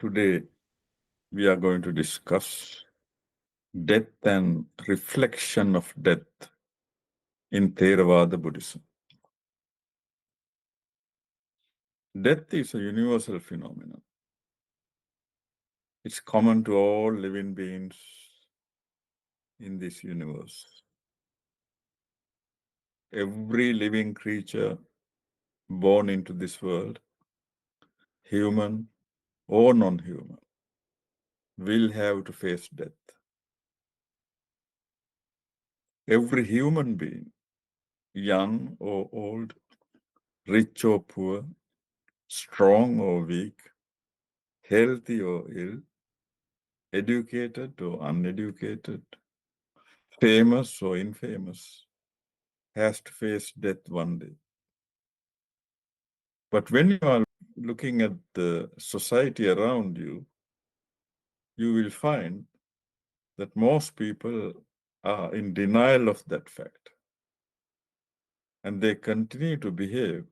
Today, we are going to discuss death and reflection of death in Theravada Buddhism. Death is a universal phenomenon. It's common to all living beings in this universe. Every living creature born into this world, human or non-human, will have to face death. Every human being, young or old, rich or poor, strong or weak, healthy or ill, educated or uneducated, famous or infamous, has to face death one day. But when you are looking at the society around you, you will find that most people are in denial of that fact. And they continue to behave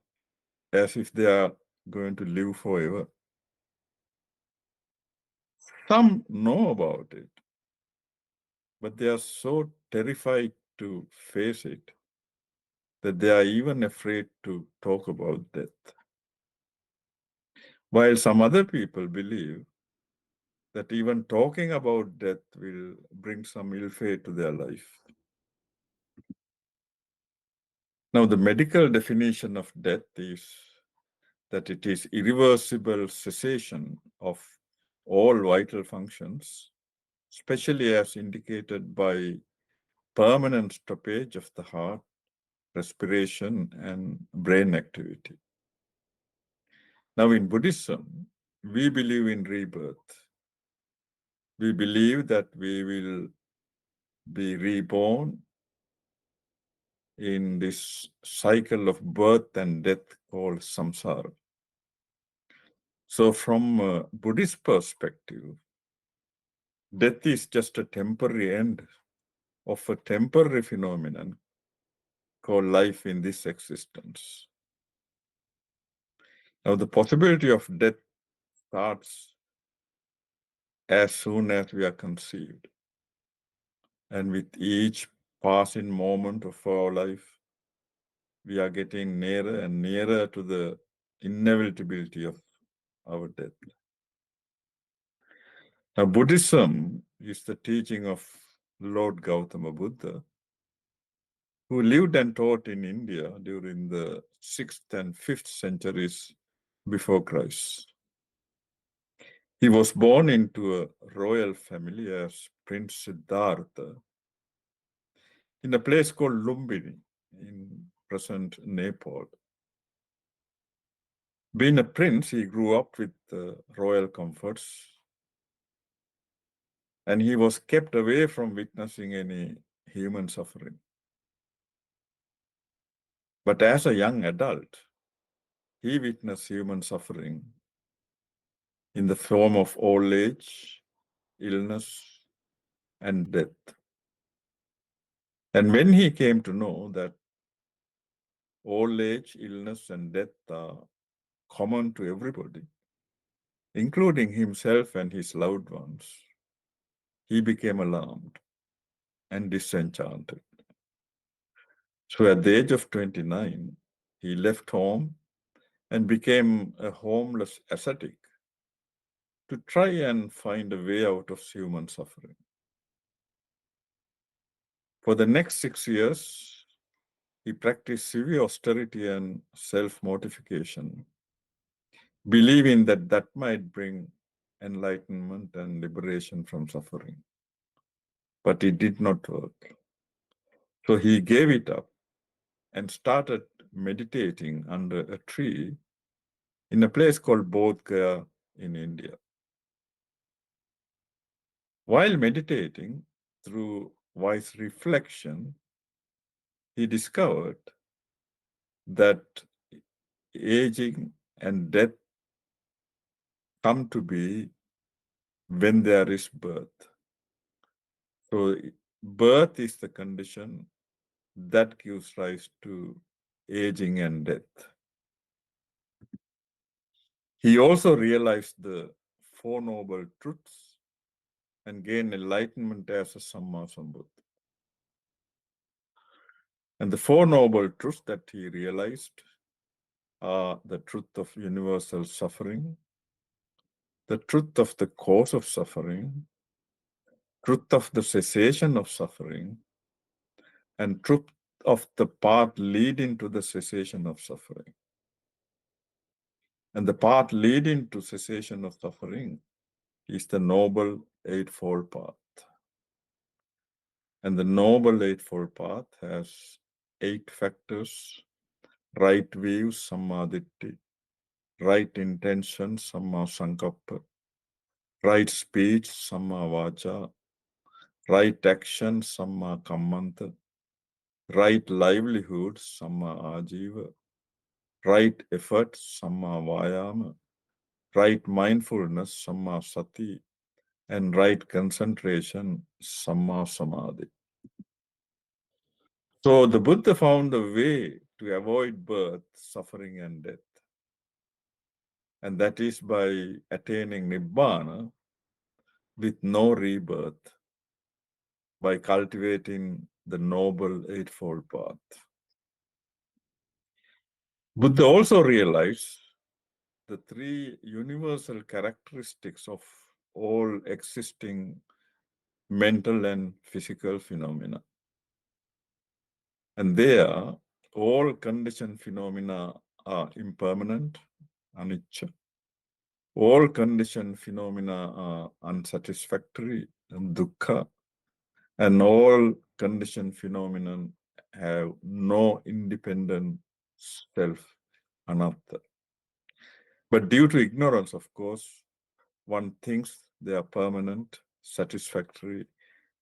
as if they are going to live forever. Some know about it, but they are so terrified to face it that they are even afraid to talk about death. While some other people believe that even talking about death will bring some ill fate to their life. Now, the medical definition of death is that it is irreversible cessation of all vital functions, especially as indicated by permanent stoppage of the heart, respiration, and brain activity. Now, in Buddhism, we believe in rebirth. We believe that we will be reborn in this cycle of birth and death called samsara. So, from a Buddhist perspective, death is just a temporary end of a temporary phenomenon called life in this existence. Now, the possibility of death starts as soon as we are conceived. And with each passing moment of our life, we are getting nearer and nearer to the inevitability of our death. Now, Buddhism is the teaching of Lord Gautama Buddha, who lived and taught in India during the 6th and 5th centuries before Christ. He was born into a royal family as Prince Siddhartha in a place called Lumbini in present Nepal. Being a prince, he grew up with royal comforts, and he was kept away from witnessing any human suffering. But as a young adult, he witnessed human suffering in the form of old age, illness, and death. And when he came to know that old age, illness, and death are common to everybody, including himself and his loved ones, he became alarmed and disenchanted. So at the age of 29, he left home and became a homeless ascetic to try and find a way out of human suffering. For the next 6 years, he practiced severe austerity and self-mortification, believing that that might bring enlightenment and liberation from suffering. But it did not work. So he gave it up and started meditating under a tree in a place called Bodh Gaya in India. While meditating, through wise reflection, he discovered that aging and death come to be when there is birth. So, birth is the condition that gives rise to aging and death. He also realized the Four Noble Truths and gain enlightenment as a Sammasambuddha. And the Four Noble Truths that he realized are the truth of universal suffering, the truth of the cause of suffering, truth of the cessation of suffering, and truth of the path leading to the cessation of suffering. And the path leading to cessation of suffering is the Noble Eightfold Path. And the Noble Eightfold Path has 8 factors: right view, Sammaditthi; right intention, Samma Sankappa; right speech, Samma Vacha; right action, Samma Kammanta; right livelihood, Samma Ajiva; right effort, Samma Vayama; right mindfulness, Samma Sati; and right concentration, Samma Samadhi. So the Buddha found a way to avoid birth, suffering, and death. And that is by attaining Nibbana with no rebirth, by cultivating the Noble Eightfold Path. Buddha also realized the 3 universal characteristics of all existing mental and physical phenomena. And they are: all conditioned phenomena are impermanent, anicca; all conditioned phenomena are unsatisfactory, dukkha; and all conditioned phenomena have no independent self, anatta. But due to ignorance, of course, one thinks they are permanent, satisfactory,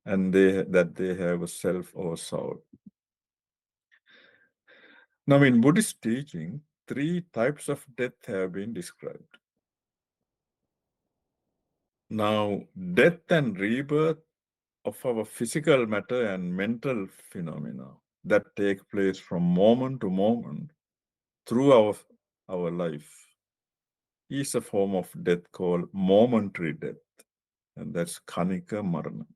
and that they have a self or soul. Now, in Buddhist teaching, 3 types of death have been described. Now, death and rebirth of our physical matter and mental phenomena that take place from moment to moment through our life is a form of death called momentary death, and that's Khanika Marana.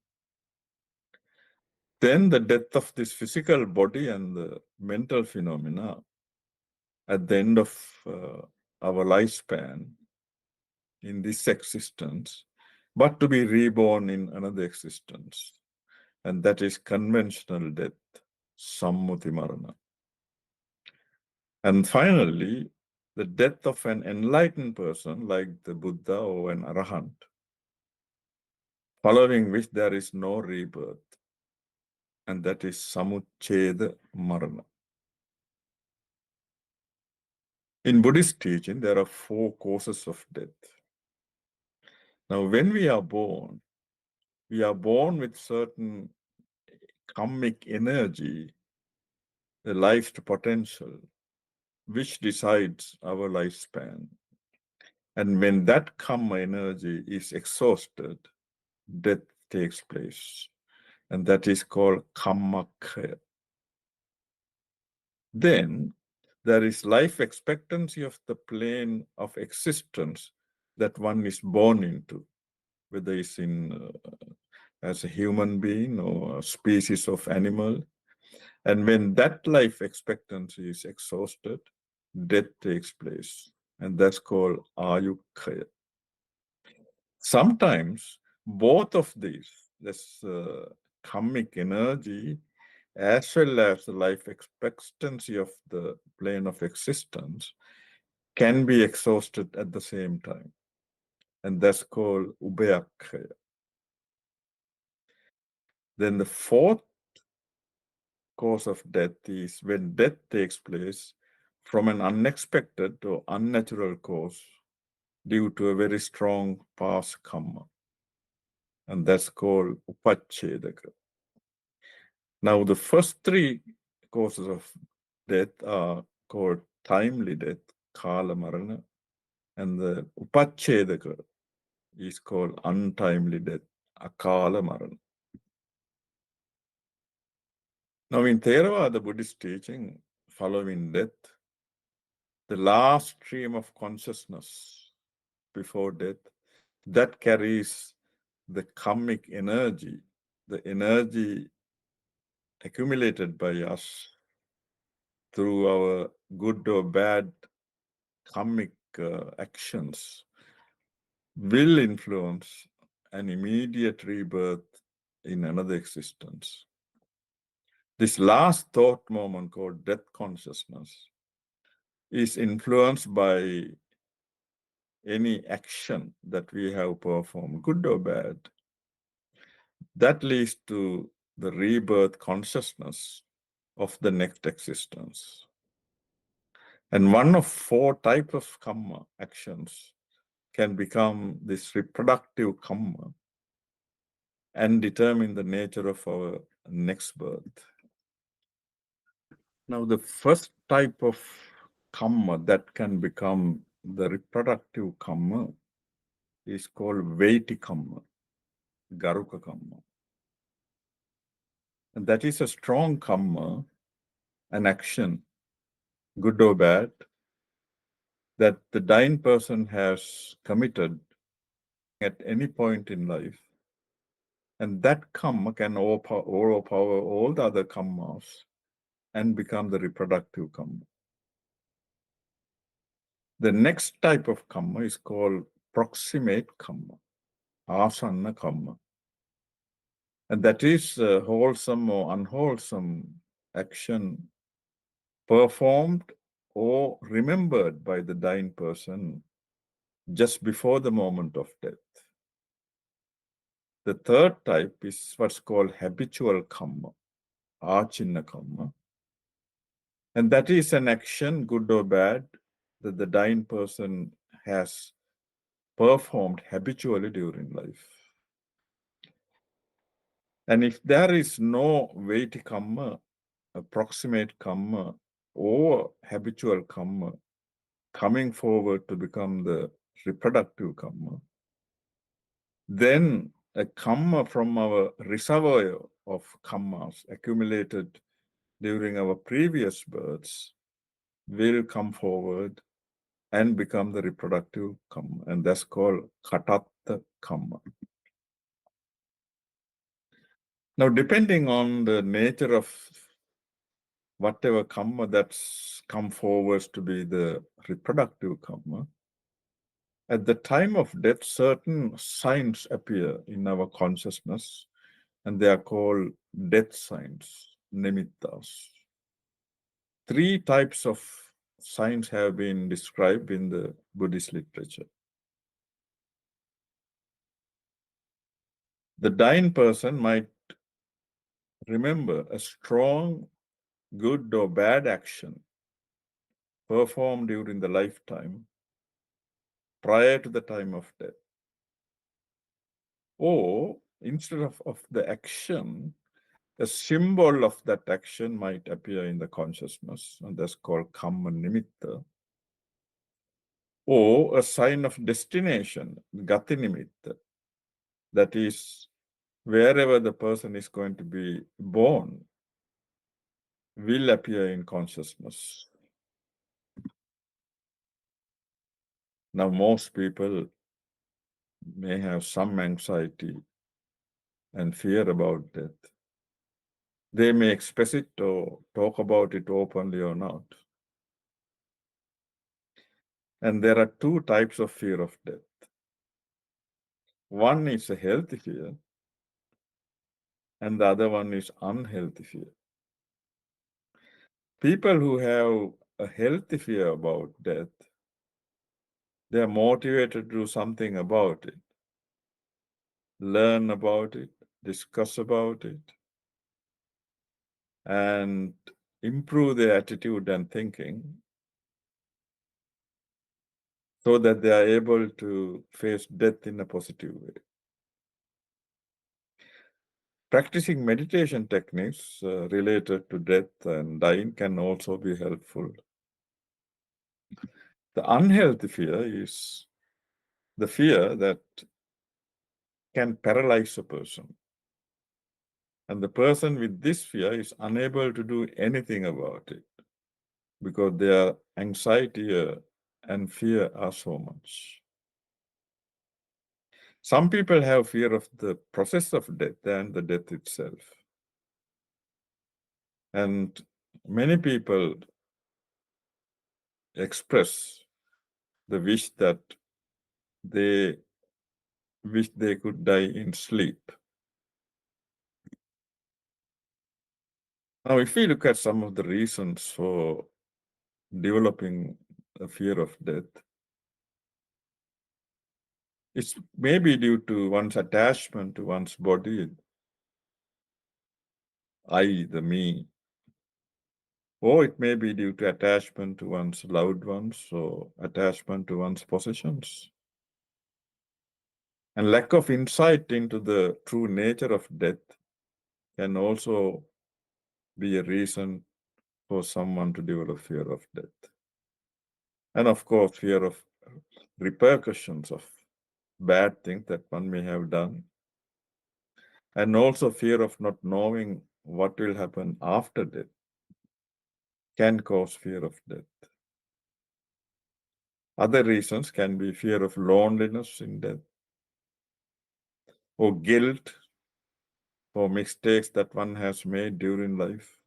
Then the death of this physical body and the mental phenomena at the end of our lifespan in this existence, but to be reborn in another existence. And that is conventional death, Sammuti Marana. And finally, the death of an enlightened person like the Buddha or an Arahant, following which there is no rebirth, and that is Samucheda Marana. In Buddhist teaching, there are 4 causes of death. Now, when we are born with certain karmic energy, the life potential, which decides our lifespan. And when that karma energy is exhausted, death takes place. And that is called kammakkhaya. Then there is life expectancy of the plane of existence that one is born into, whether it's as a human being or a species of animal. And when that life expectancy is exhausted, death takes place. And that's called ayukkhaya. Sometimes both of these, this karmic energy as well as the life expectancy of the plane of existence, can be exhausted at the same time. And that's called ubhayakkhaya. Then the 4th cause of death is when death takes place from an unexpected or unnatural cause due to a very strong past karma. And that's called upachedaka. Now, the first 3 causes of death are called timely death, kala marana, and the upachedaka is called untimely death, akala marana. Now, in Theravada Buddhist teaching, following death, the last stream of consciousness before death that carries the karmic energy, the energy accumulated by us through our good or bad karmic actions, will influence an immediate rebirth in another existence. This last thought moment called death consciousness is influenced by any action that we have performed, good or bad. That leads to the rebirth consciousness of the next existence. And one of 4 types of karma actions can become this reproductive karma and determine the nature of our next birth. Now, the first type of karma that can become the reproductive karma is called Vaiti karma, Garuka karma. And that is a strong karma, an action, good or bad, that the dying person has committed at any point in life. And that karma can overpower all the other karmas and become the reproductive karma. The next type of karma is called proximate karma, asanna karma. And that is a wholesome or unwholesome action performed or remembered by the dying person just before the moment of death. The third type is what's called habitual karma, achinna karma. And that is an action, good or bad, that the dying person has performed habitually during life. And if there is no Vaiti karma, approximate karma, or habitual karma coming forward to become the reproductive karma, then a karma from our reservoir of karmas accumulated during our previous births will come forward and become the reproductive karma, and that's called katatta karma. Now, depending on the nature of whatever karma that's come forward to be the reproductive karma, at the time of death, certain signs appear in our consciousness, and they are called death signs, nimittas. 3 types of signs have been described in the Buddhist literature. The dying person might remember a strong, good or bad action performed during the lifetime prior to the time of death. Or instead of the action, a symbol of that action might appear in the consciousness, and that's called karma nimitta. Or a sign of destination, gati nimitta, that is, wherever the person is going to be born, will appear in consciousness. Now, most people may have some anxiety and fear about death. They may express it or talk about it openly or not. And there are 2 types of fear of death. One is a healthy fear, and the other one is unhealthy fear. People who have a healthy fear about death, they are motivated to do something about it, learn about it, discuss about it, and improve their attitude and thinking so that they are able to face death in a positive way. Practicing meditation techniques related to death and dying can also be helpful. The unhealthy fear is the fear that can paralyze a person. And the person with this fear is unable to do anything about it because their anxiety and fear are so much. Some people have fear of the process of death than the death itself. And many people express the wish that they wish they could die in sleep. Now, if we look at some of the reasons for developing a fear of death, it may be due to one's attachment to one's body, I, the me, or it may be due to attachment to one's loved ones or attachment to one's possessions. And lack of insight into the true nature of death can also be a reason for someone to develop fear of death. And of course, fear of repercussions of bad things that one may have done. And also fear of not knowing what will happen after death can cause fear of death. Other reasons can be fear of loneliness in death, or guilt for mistakes that one has made during life,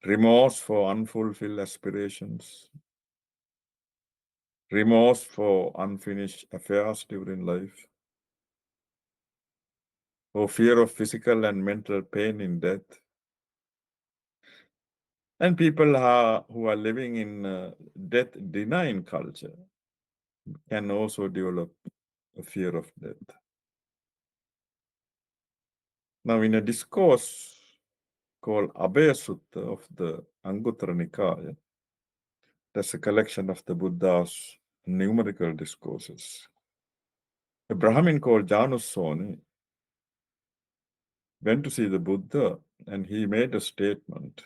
remorse for unfulfilled aspirations, remorse for unfinished affairs during life, or fear of physical and mental pain in death. And people who are living in death-denying culture can also develop a fear of death. Now, in a discourse called Abhaya Sutta of the Anguttara Nikaya, that's a collection of the Buddha's numerical discourses. A Brahmin called Janusoni went to see the Buddha and he made a statement.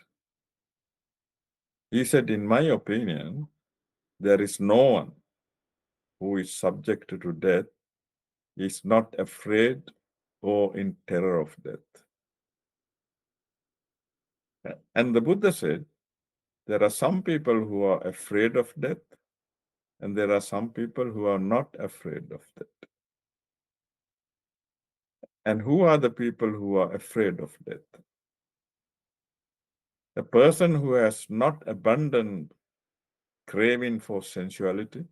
He said, in my opinion, there is no one who is subject to death, is not afraid or in terror of death. And the Buddha said, there are some people who are afraid of death, and there are some people who are not afraid of death. And who are the people who are afraid of death? A person who has not abandoned craving for sensuality,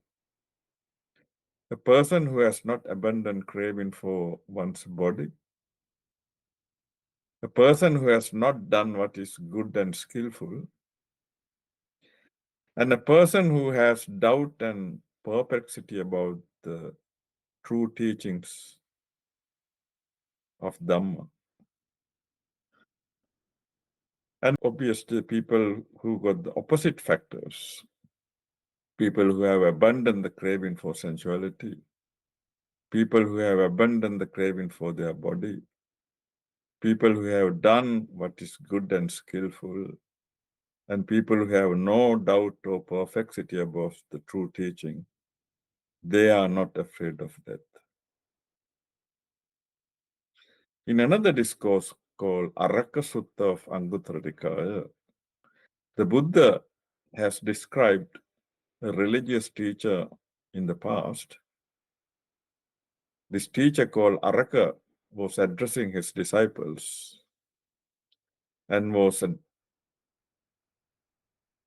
a person who has not abandoned craving for one's body, a person who has not done what is good and skillful, and a person who has doubt and perplexity about the true teachings of Dhamma. And obviously, people who got the opposite factors, people who have abandoned the craving for sensuality, people who have abandoned the craving for their body, people who have done what is good and skillful, and people who have no doubt or perplexity about the true teaching, they are not afraid of death. In another discourse called Araka Sutta of Anguttara Nikaya, the Buddha has described a religious teacher in the past. This teacher called Araka was addressing his disciples and was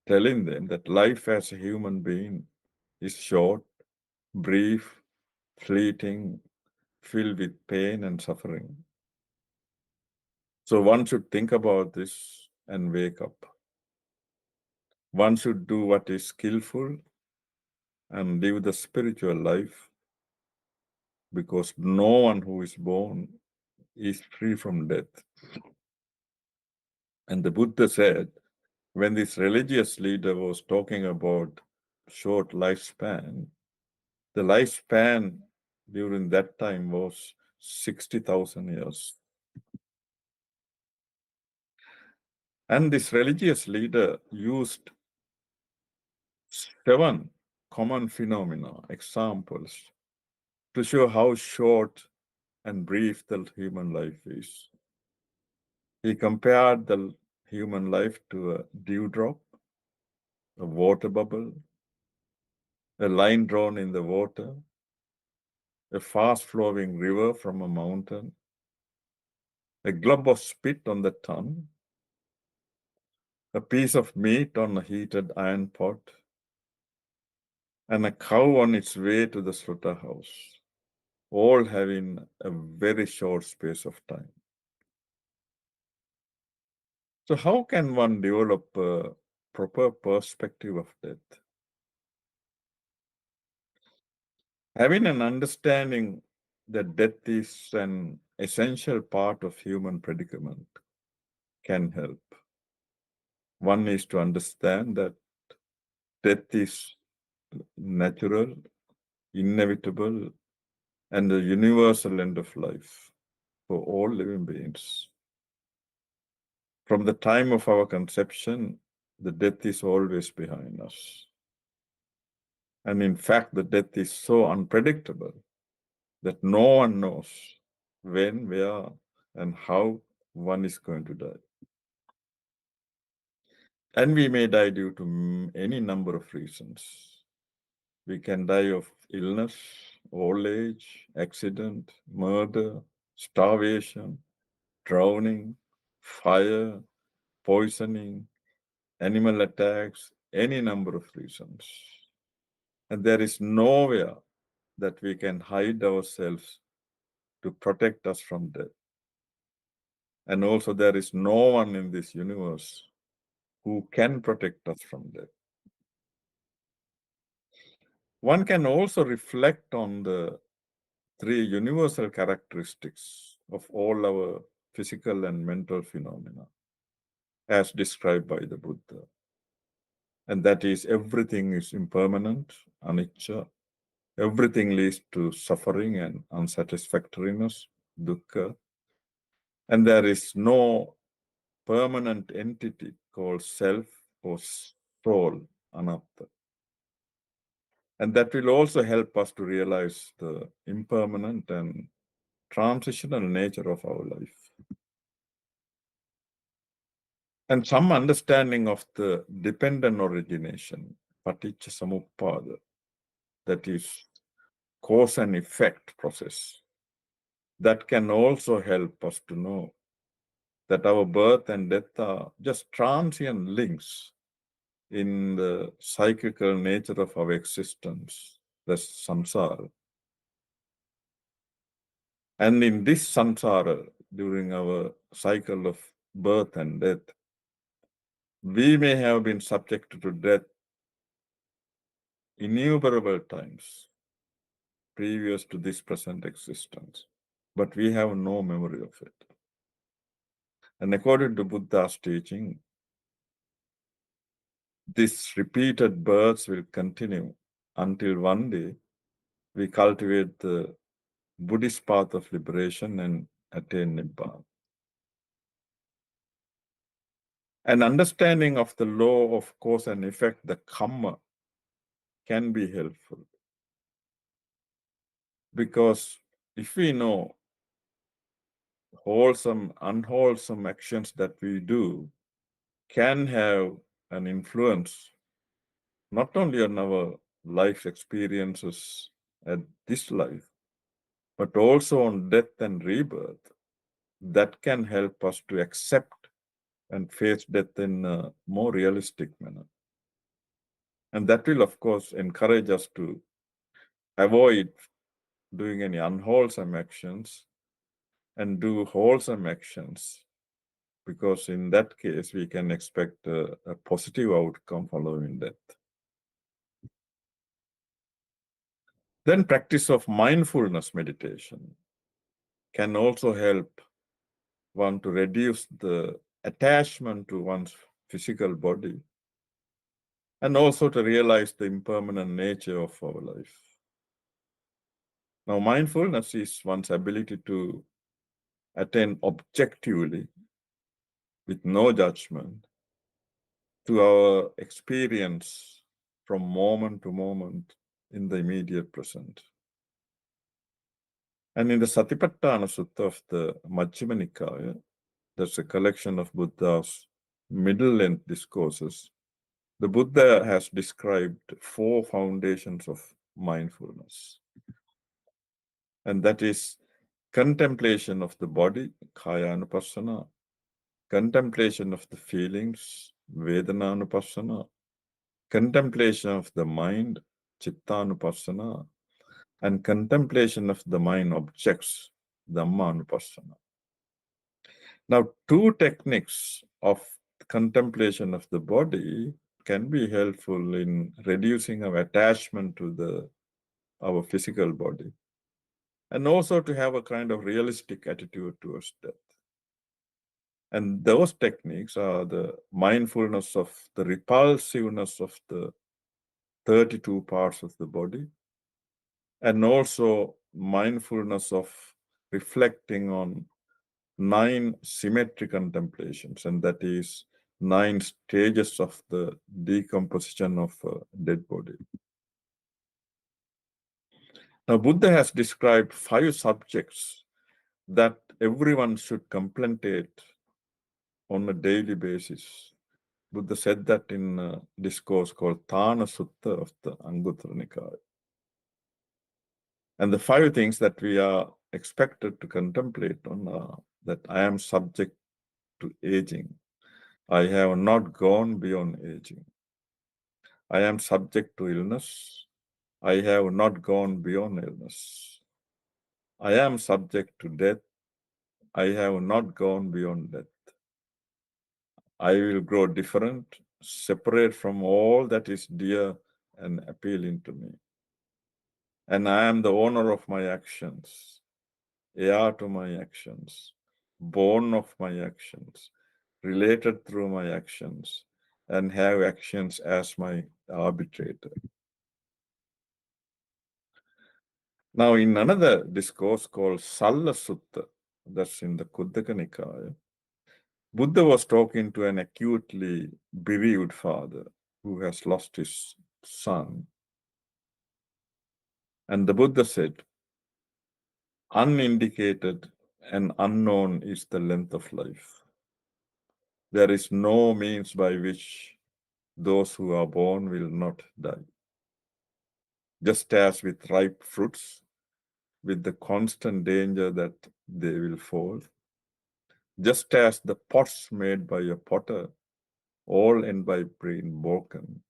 telling them that life as a human being is short, brief, fleeting, filled with pain and suffering. So one should think about this and wake up. One should do what is skillful and live the spiritual life, because no one who is born is free from death. And the Buddha said, when this religious leader was talking about short lifespan, the lifespan during that time was 60,000 years. And this religious leader used 7 common phenomena, examples, to show how short and brief the human life is. He compared the human life to a dewdrop, a water bubble, a line drawn in the water, a fast flowing river from a mountain, a glub of spit on the tongue, a piece of meat on a heated iron pot, and a cow on its way to the slaughterhouse, all having a very short space of time. So, how can one develop a proper perspective of death? Having an understanding that death is an essential part of human predicament can help. One is to understand that death is natural, inevitable, and a universal end of life for all living beings. From the time of our conception, the death is always behind us. And in fact, the death is so unpredictable that no one knows when, where, and how one is going to die. And we may die due to any number of reasons. We can die of illness, old age, accident, murder, starvation, drowning, fire, poisoning, animal attacks, any number of reasons. And there is nowhere that we can hide ourselves to protect us from death. And also, there is no one in this universe who can protect us from death. One can also reflect on the three universal characteristics of all our physical and mental phenomena as described by the Buddha. And that is, everything is impermanent, anicca. Everything leads to suffering and unsatisfactoriness, dukkha. And there is no permanent entity called self or soul, anatta. And that will also help us to realize the impermanent and transitional nature of our life. And some understanding of the dependent origination, paticca samuppada, that is cause and effect process, that can also help us to know that our birth and death are just transient links in the cyclical nature of our existence, the samsara. And in this samsara, during our cycle of birth and death, we may have been subjected to death innumerable times previous to this present existence, but we have no memory of it. And according to Buddha's teaching, this repeated births will continue until one day we cultivate the Buddhist path of liberation and attain Nibbana. An understanding of the law of cause and effect, the karma, can be helpful. Because if we know wholesome, unwholesome actions that we do can have an influence not only on our life experiences at this life, but also on death and rebirth, that can help us to accept and face death in a more realistic manner. And that will, of course, encourage us to avoid doing any unwholesome actions and do wholesome actions, because in that case, we can expect a positive outcome following death. Then practice of mindfulness meditation can also help one to reduce the attachment to one's physical body and also to realize the impermanent nature of our life. Now, mindfulness is one's ability to attain objectively, with no judgment, to our experience from moment to moment in the immediate present. And in the Satipatthana Sutta of the Majjhima Nikaya, that's a collection of Buddha's middle-length discourses, the Buddha has described 4 foundations of mindfulness. and that is contemplation of the body, kaya anupassana, contemplation of the feelings, vedana anupassana, contemplation of the mind, chitta anupassana, and contemplation of the mind objects, dhamma anupassana. Now, two techniques of contemplation of the body can be helpful in reducing our attachment to our physical body, and also to have a kind of realistic attitude towards death. And those techniques are the mindfulness of the repulsiveness of the 32 parts of the body, and also mindfulness of reflecting on 9 symmetric contemplations, and that is 9 stages of the decomposition of a dead body. Now, Buddha has described 5 subjects that everyone should contemplate on a daily basis. Buddha said that in a discourse called Thana Sutta of the Anguttara Nikaya. And the 5 things that we are expected to contemplate on are that I am subject to aging. I have not gone beyond aging. I am subject to illness. I have not gone beyond illness. I am subject to death. I have not gone beyond death. I will grow different, separate from all that is dear and appealing to me. And I am the owner of my actions, heir to my actions, born of my actions, related through my actions, and have actions as my arbitrator. Now, in another discourse called Salla Sutta, that's in the Khuddaka Nikaya, Buddha was talking to an acutely bereaved father who has lost his son. And the Buddha said, unindicated and unknown is the length of life. There is no means by which those who are born will not die. Just as with ripe fruits, with the constant danger that they will fall, just as the pots made by a potter all end by being broken,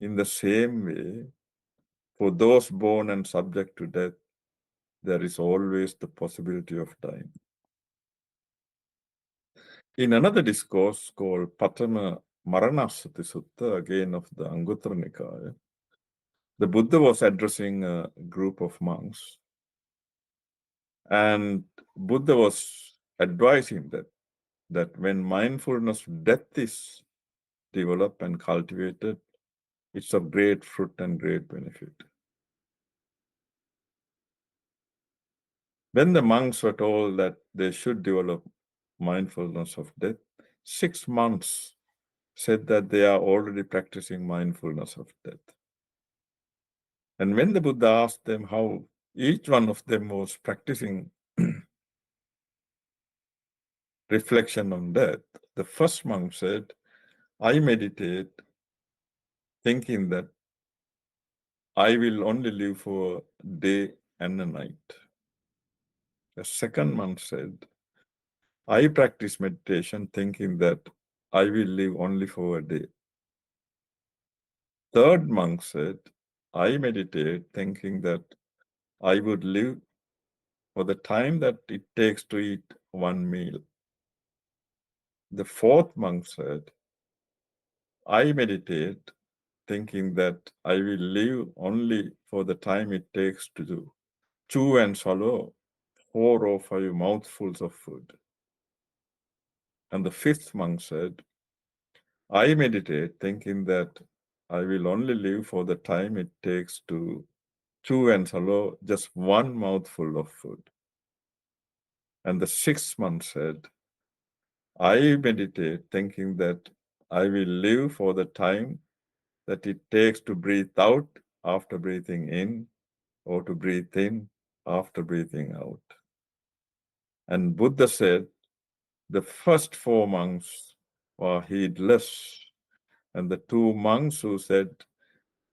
in the same way, for those born and subject to death, there is always the possibility of dying. In another discourse called Patama Maranasati Sutta, again of the Anguttara Nikaya, the Buddha was addressing a group of monks, and Buddha was advising that when mindfulness of death is developed and cultivated, it's of great fruit and great benefit. When the monks were told that they should develop mindfulness of death, 6 months said that they are already practicing mindfulness of death. And when the Buddha asked them how each one of them was practicing reflection on death, the first monk said, I meditate thinking that I will only live for a day and a night. The second monk said, I practice meditation thinking that I will live only for a day. Third monk said, I meditate thinking that I would live for the time that it takes to eat one meal. The fourth monk said, I meditate thinking that I will live only for the time it takes to chew and swallow 4 or 5 mouthfuls of food. And the fifth monk said, I meditate thinking that I will only live for the time it takes to chew and swallow just 1 mouthful of food. And the sixth monk said, I meditate thinking that I will live for the time that it takes to breathe out after breathing in, or to breathe in after breathing out. And Buddha said, the first 4 monks were heedless, and the 2 monks who said,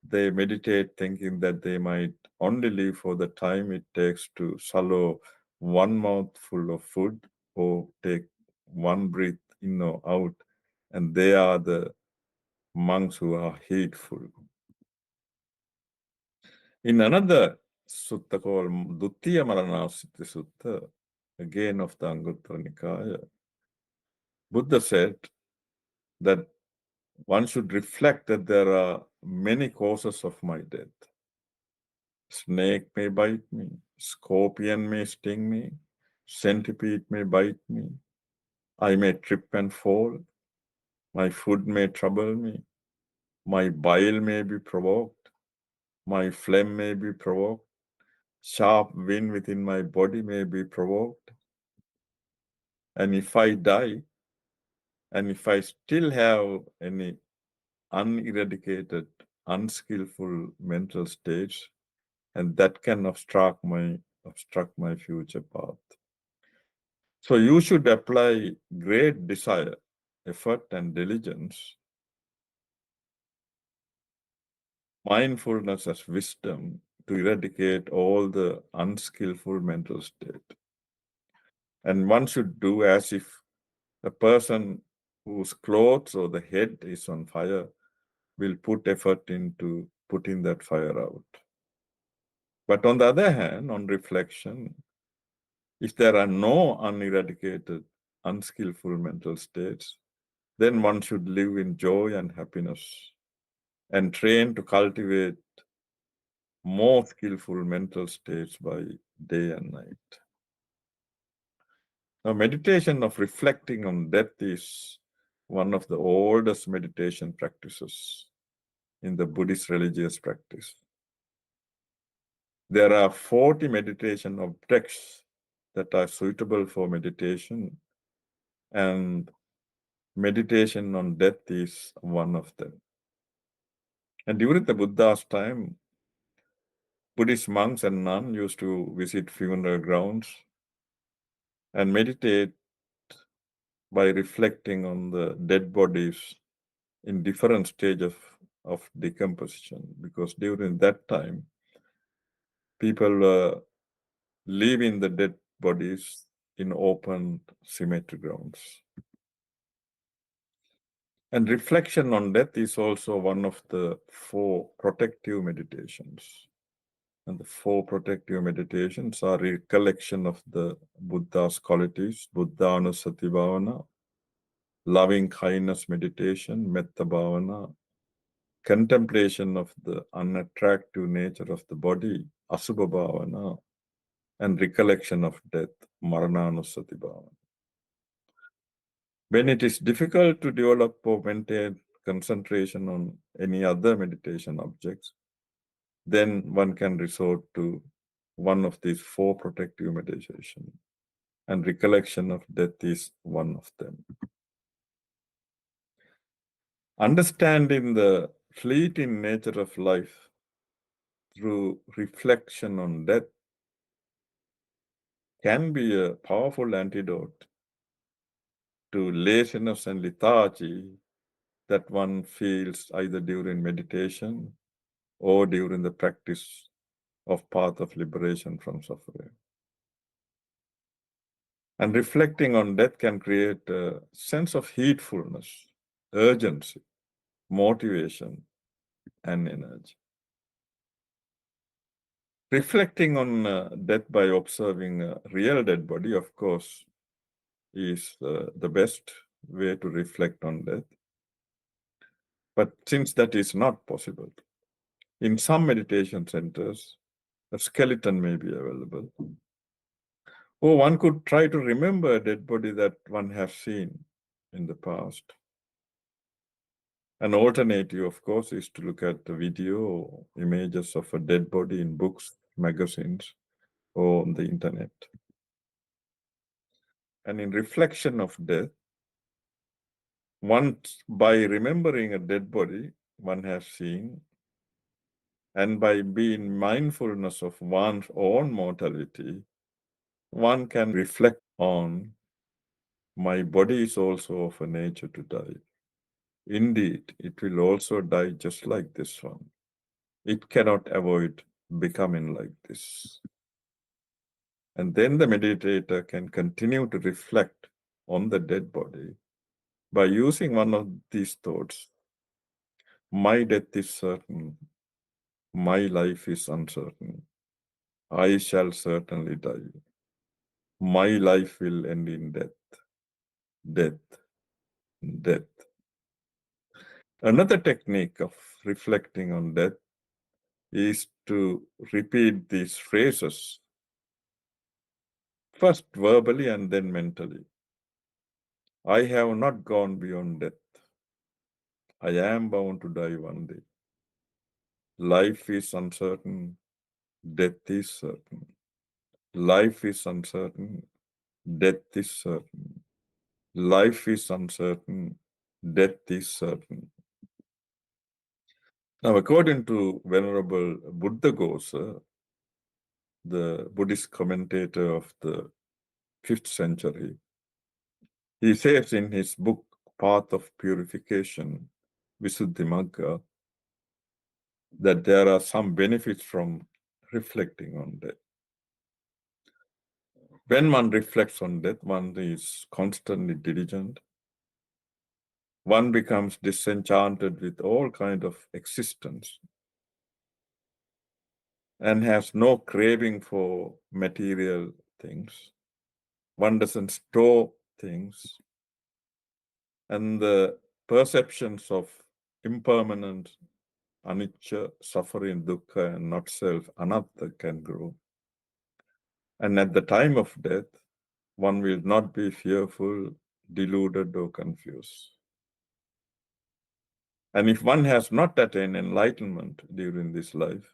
They meditate thinking that they might only live for the time it takes to swallow one mouthful of food or take one breath in or out, and they are the monks who are hateful. In another sutta called Duttiya Maranasati Sutta, again of the Anguttara Nikaya, Buddha said that one should reflect that there are many causes of my death. Snake may bite me, scorpion may sting me, centipede may bite me, I may trip and fall, my food may trouble me, my bile may be provoked, my phlegm may be provoked, sharp wind within my body may be provoked, and if I die, and if I still have any uneradicated, unskillful mental states, and that can obstruct my future path. So you should apply great desire, effort, and diligence, mindfulness as wisdom to eradicate all the unskillful mental state. And one should do as if a person whose clothes or the head is on fire will put effort into putting that fire out. But on the other hand, on reflection, if there are no uneradicated, unskillful mental states, then one should live in joy and happiness and train to cultivate more skillful mental states by day and night. Now, meditation of reflecting on death is one of the oldest meditation practices in the Buddhist religious practice. There are 40 meditation objects that are suitable for meditation, and meditation on death is one of them. And during the Buddha's time, Buddhist monks and nuns used to visit funeral grounds and meditate by reflecting on the dead bodies in different stages of decomposition, because during that time, people were leaving the dead bodies in open cemetery grounds. And reflection on death is also one of the 4 protective meditations. And the 4 protective meditations are recollection of the Buddha's qualities, Buddhanusati Bhavana, loving kindness meditation, Metta Bhavana, contemplation of the unattractive nature of the body, Asubha Bhavana, and recollection of death, Marananusati Bhavana. When it is difficult to develop or maintain concentration on any other meditation objects, then one can resort to one of these 4 protective meditation, and recollection of death is one of them. Understanding the fleeting nature of life through reflection on death can be a powerful antidote to laziness and lethargy that one feels either during meditation or during the practice of path of liberation from suffering. And reflecting on death can create a sense of heedfulness, urgency, motivation, and energy. Reflecting on death by observing a real dead body, of course, is the best way to reflect on death. But since that is not possible, in some meditation centers, a skeleton may be available. Or one could try to remember a dead body that one has seen in the past. An alternative, of course, is to look at the video or images of a dead body in books, magazines, or on the internet. And in reflection of death, once by remembering a dead body one has seen, and by being mindfulness of one's own mortality, one can reflect on, my body is also of a nature to die. Indeed, it will also die just like this one. It cannot avoid becoming like this. And then the meditator can continue to reflect on the dead body by using one of these thoughts. My death is certain. My life is uncertain. I shall certainly die. My life will end in death. Death. Death. Another technique of reflecting on death is to repeat these phrases, first verbally and then mentally. I have not gone beyond death. I am bound to die one day. Life is uncertain. Death is certain. Life is uncertain. Death is certain. Life is uncertain. Death is certain. Now, according to Venerable Buddhaghosa, the Buddhist commentator of the 5th century, he says in his book, Path of Purification, Visuddhimagga, that there are some benefits from reflecting on death. When one reflects on death, one is constantly diligent. One becomes disenchanted with all kind of existence and has no craving for material things. One doesn't store things. And the perceptions of impermanent, anicca, suffering, dukkha, and not self, anatta, can grow. And at the time of death, one will not be fearful, deluded, or confused. And if one has not attained enlightenment during this life,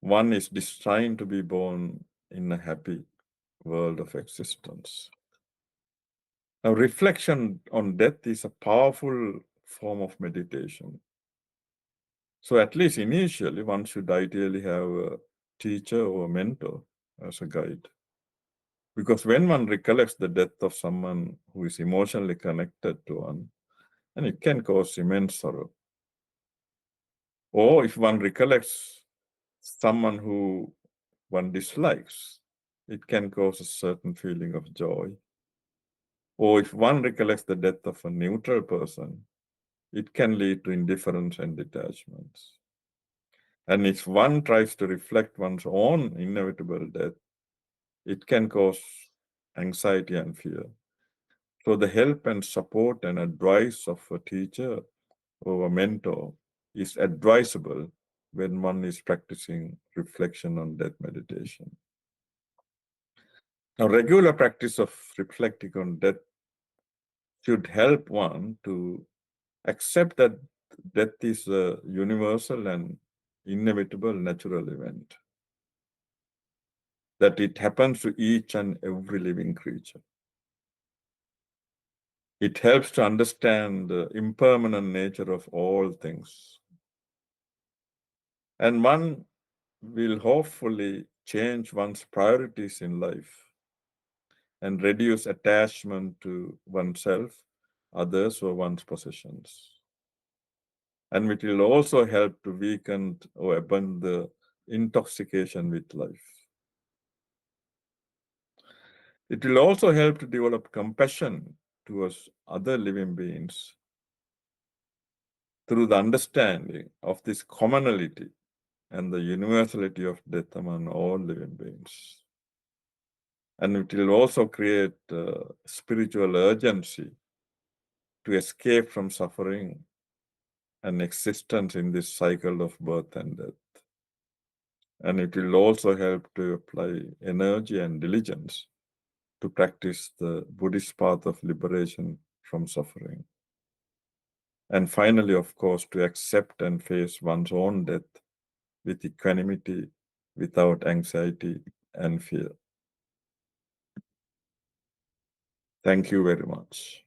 one is destined to be born in a happy world of existence. Now, reflection on death is a powerful form of meditation. So, at least initially, one should ideally have a teacher or a mentor as a guide. Because when one recollects the death of someone who is emotionally connected to one, and it can cause immense sorrow. Or if one recollects someone who one dislikes, it can cause a certain feeling of joy. Or if one recollects the death of a neutral person, it can lead to indifference and detachments. And if one tries to reflect one's own inevitable death, it can cause anxiety and fear. So the help and support and advice of a teacher or a mentor is advisable when one is practicing reflection on death meditation. Now, regular practice of reflecting on death should help one to accept that death is a universal and inevitable natural event, that it happens to each and every living creature. It helps to understand the impermanent nature of all things. And one will hopefully change one's priorities in life and reduce attachment to oneself, others, or one's possessions. And it will also help to weaken or abandon the intoxication with life. It will also help to develop compassion towards other living beings through the understanding of this commonality and the universality of death among all living beings. And it will also create spiritual urgency to escape from suffering and existence in this cycle of birth and death. And it will also help to apply energy and diligence to practice the Buddhist path of liberation from suffering. And finally, of course, to accept and face one's own death with equanimity, without anxiety and fear. Thank you very much.